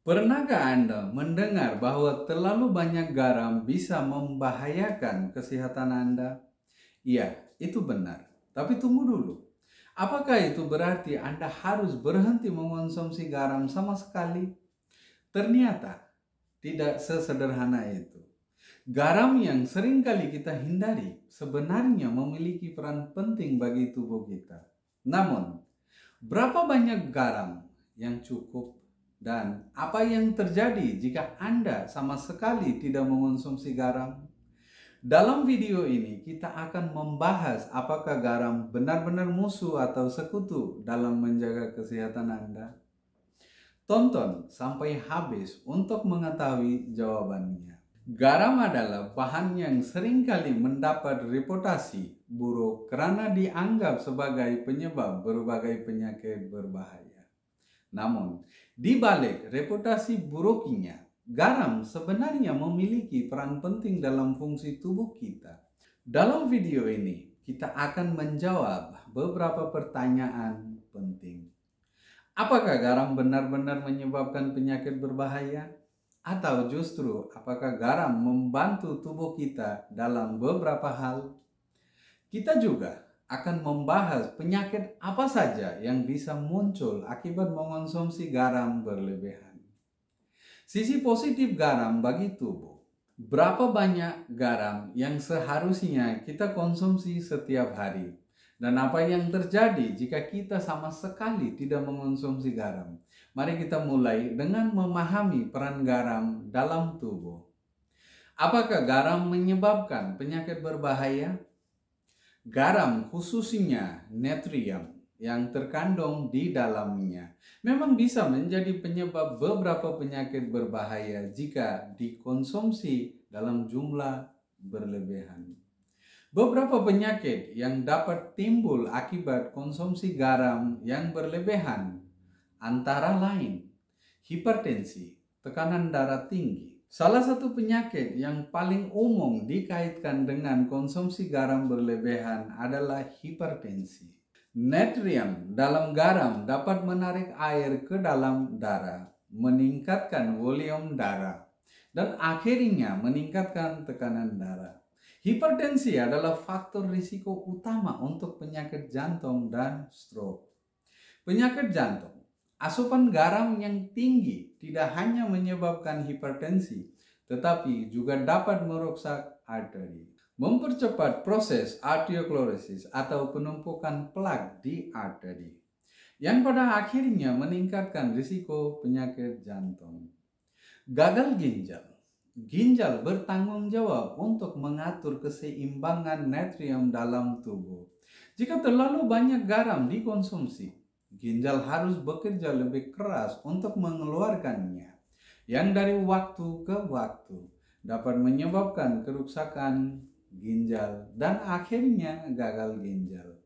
Pernahkah Anda mendengar bahwa terlalu banyak garam bisa membahayakan kesehatan Anda? Iya, itu benar. Tapi tunggu dulu. Apakah itu berarti Anda harus berhenti mengonsumsi garam sama sekali? Ternyata tidak sesederhana itu. Garam yang sering kali kita hindari sebenarnya memiliki peran penting bagi tubuh kita. Namun, berapa banyak garam yang cukup dan apa yang terjadi jika Anda sama sekali tidak mengonsumsi garam? Dalam video ini kita akan membahas apakah garam benar-benar musuh atau sekutu dalam menjaga kesehatan Anda. Tonton sampai habis untuk mengetahui jawabannya. Garam adalah bahan yang seringkali mendapat reputasi buruk karena dianggap sebagai penyebab berbagai penyakit berbahaya. Namun, di balik reputasi buruknya, garam sebenarnya memiliki peran penting dalam fungsi tubuh kita. Dalam video ini, kita akan menjawab beberapa pertanyaan penting. Apakah garam benar-benar menyebabkan penyakit berbahaya? Atau justru apakah garam membantu tubuh kita dalam beberapa hal? Kita juga akan membahas penyakit apa saja yang bisa muncul akibat mengonsumsi garam berlebihan. Sisi positif garam bagi tubuh. Berapa banyak garam yang seharusnya kita konsumsi setiap hari? Dan apa yang terjadi jika kita sama sekali tidak mengonsumsi garam? Mari kita mulai dengan memahami peran garam dalam tubuh. Apakah garam menyebabkan penyakit berbahaya? Garam, khususnya natrium yang terkandung di dalamnya, memang bisa menjadi penyebab beberapa penyakit berbahaya jika dikonsumsi dalam jumlah berlebihan. Beberapa penyakit yang dapat timbul akibat konsumsi garam yang berlebihan antara lain hipertensi, tekanan darah tinggi. Salah satu penyakit yang paling umum dikaitkan dengan konsumsi garam berlebihan adalah hipertensi. Natrium dalam garam dapat menarik air ke dalam darah, meningkatkan volume darah, dan akhirnya meningkatkan tekanan darah. Hipertensi adalah faktor risiko utama untuk penyakit jantung dan stroke. Penyakit jantung, asupan garam yang tinggi tidak hanya menyebabkan hipertensi, tetapi juga dapat merusak arteri, mempercepat proses arteriosklerosis atau penumpukan plak di arteri, yang pada akhirnya meningkatkan risiko penyakit jantung. Gagal ginjal. Ginjal bertanggung jawab untuk mengatur keseimbangan natrium dalam tubuh. Jika terlalu banyak garam dikonsumsi, ginjal harus bekerja lebih keras untuk mengeluarkannya, yang dari waktu ke waktu dapat menyebabkan kerusakan ginjal dan akhirnya gagal ginjal.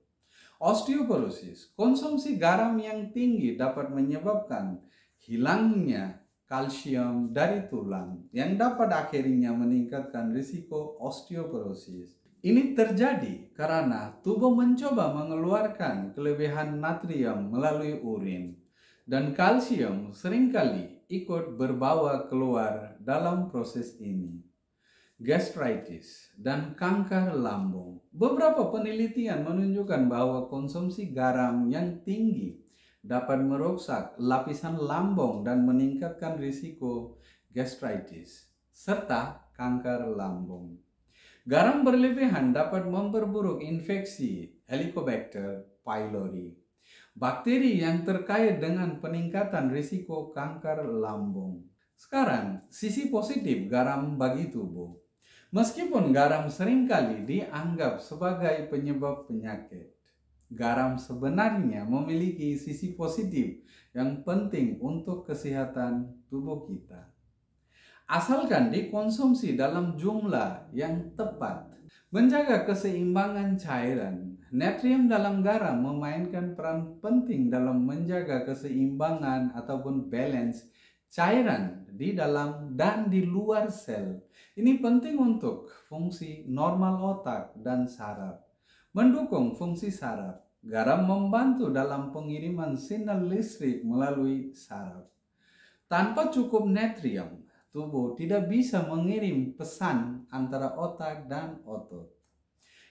Osteoporosis. Konsumsi garam yang tinggi dapat menyebabkan hilangnya kalsium dari tulang yang dapat akhirnya meningkatkan risiko osteoporosis. Ini terjadi karena tubuh mencoba mengeluarkan kelebihan natrium melalui urin, dan kalsium seringkali ikut berbawa keluar dalam proses ini. Gastritis dan kanker lambung. Beberapa penelitian menunjukkan bahwa konsumsi garam yang tinggi dapat merusak lapisan lambung dan meningkatkan risiko gastritis serta kanker lambung. Garam berlebihan dapat memperburuk infeksi Helicobacter pylori, bakteri yang terkait dengan peningkatan risiko kanker lambung. Sekarang, sisi positif garam bagi tubuh. Meskipun garam seringkali dianggap sebagai penyebab penyakit, garam sebenarnya memiliki sisi positif yang penting untuk kesehatan tubuh kita. Asalkan dikonsumsi dalam jumlah yang tepat. Menjaga keseimbangan cairan. Natrium dalam garam memainkan peran penting dalam menjaga keseimbangan ataupun balance cairan di dalam dan di luar sel. Ini penting untuk fungsi normal otak dan saraf. Mendukung fungsi saraf. Garam membantu dalam pengiriman sinyal listrik melalui saraf. Tanpa cukup natrium, tubuh tidak bisa mengirim pesan antara otak dan otot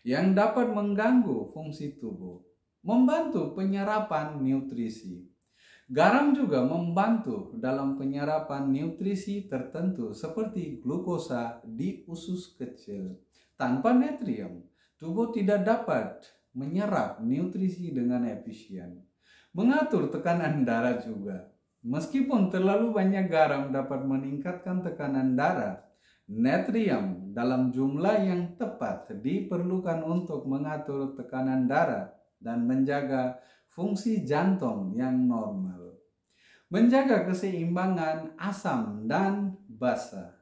yang dapat mengganggu fungsi tubuh, membantu penyerapan nutrisi. Garam juga membantu dalam penyerapan nutrisi tertentu seperti glukosa di usus kecil. Tanpa natrium, tubuh tidak dapat menyerap nutrisi dengan efisien. Mengatur tekanan darah juga. Meskipun terlalu banyak garam dapat meningkatkan tekanan darah, natrium dalam jumlah yang tepat diperlukan untuk mengatur tekanan darah dan menjaga fungsi jantung yang normal. Menjaga keseimbangan asam dan basa.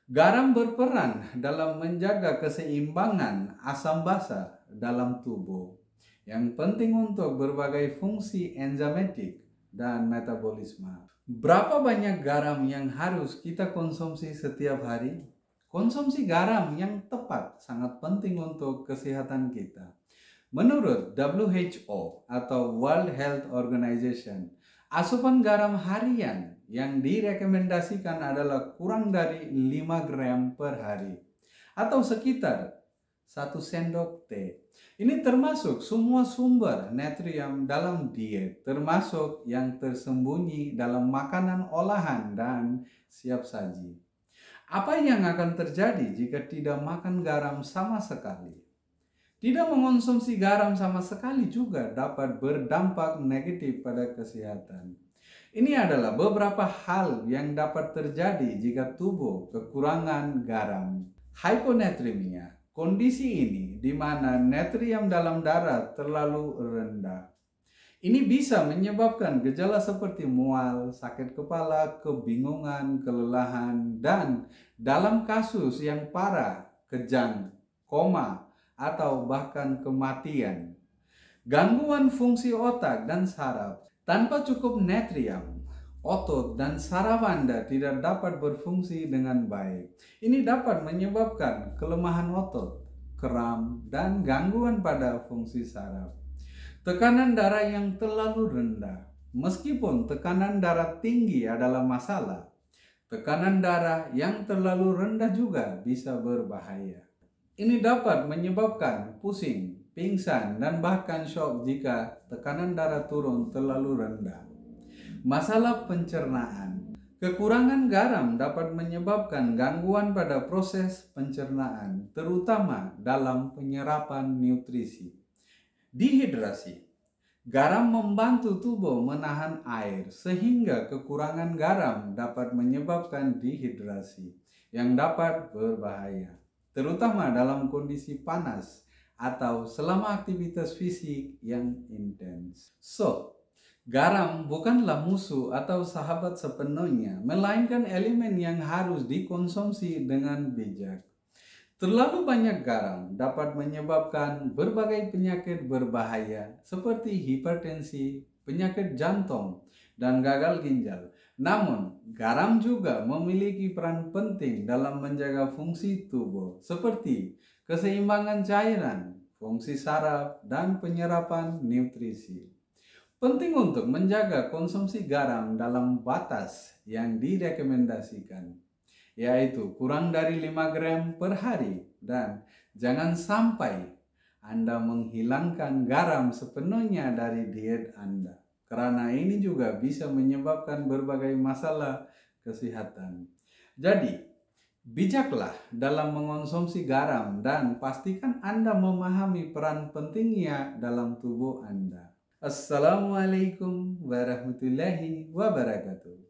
Garam berperan dalam menjaga keseimbangan asam basa dalam tubuh, yang penting untuk berbagai fungsi enzimatik dan metabolisme. Berapa banyak garam yang harus kita konsumsi setiap hari? Konsumsi garam yang tepat sangat penting untuk kesehatan kita. Menurut WHO atau World Health Organization, asupan garam harian yang direkomendasikan adalah kurang dari 5 gram per hari atau sekitar 1 sendok teh. Ini termasuk semua sumber natrium dalam diet, termasuk yang tersembunyi dalam makanan olahan dan siap saji. Apa yang akan terjadi jika tidak makan garam sama sekali? Tidak mengonsumsi garam sama sekali juga dapat berdampak negatif pada kesehatan. Ini adalah beberapa hal yang dapat terjadi jika tubuh kekurangan garam. Hyponatremia, kondisi ini di mana natrium dalam darah terlalu rendah. Ini bisa menyebabkan gejala seperti mual, sakit kepala, kebingungan, kelelahan, dan dalam kasus yang parah, kejang, koma, atau bahkan kematian. Gangguan fungsi otak dan saraf. Tanpa cukup natrium, otot dan saraf Anda tidak dapat berfungsi dengan baik. Ini dapat menyebabkan kelemahan otot, kram, dan gangguan pada fungsi saraf. Tekanan darah yang terlalu rendah. Meskipun tekanan darah tinggi adalah masalah, tekanan darah yang terlalu rendah juga bisa berbahaya. Ini dapat menyebabkan pusing, pingsan, dan bahkan shock jika tekanan darah turun terlalu rendah. Masalah pencernaan. Kekurangan garam dapat menyebabkan gangguan pada proses pencernaan, terutama dalam penyerapan nutrisi. Dehidrasi. Garam membantu tubuh menahan air, sehingga kekurangan garam dapat menyebabkan dehidrasi yang dapat berbahaya, terutama dalam kondisi panas atau selama aktivitas fisik yang intens. Garam bukanlah musuh atau sahabat sepenuhnya, melainkan elemen yang harus dikonsumsi dengan bijak. Terlalu banyak garam dapat menyebabkan berbagai penyakit berbahaya seperti hipertensi, penyakit jantung, dan gagal ginjal. Namun, garam juga memiliki peran penting dalam menjaga fungsi tubuh seperti keseimbangan cairan, fungsi saraf, dan penyerapan nutrisi. Penting untuk menjaga konsumsi garam dalam batas yang direkomendasikan, yaitu kurang dari 5 gram per hari, dan jangan sampai Anda menghilangkan garam sepenuhnya dari diet Anda, karena ini juga bisa menyebabkan berbagai masalah kesehatan. Jadi, bijaklah dalam mengonsumsi garam dan pastikan Anda memahami peran pentingnya dalam tubuh Anda. Assalamualaikum warahmatullahi wabarakatuh.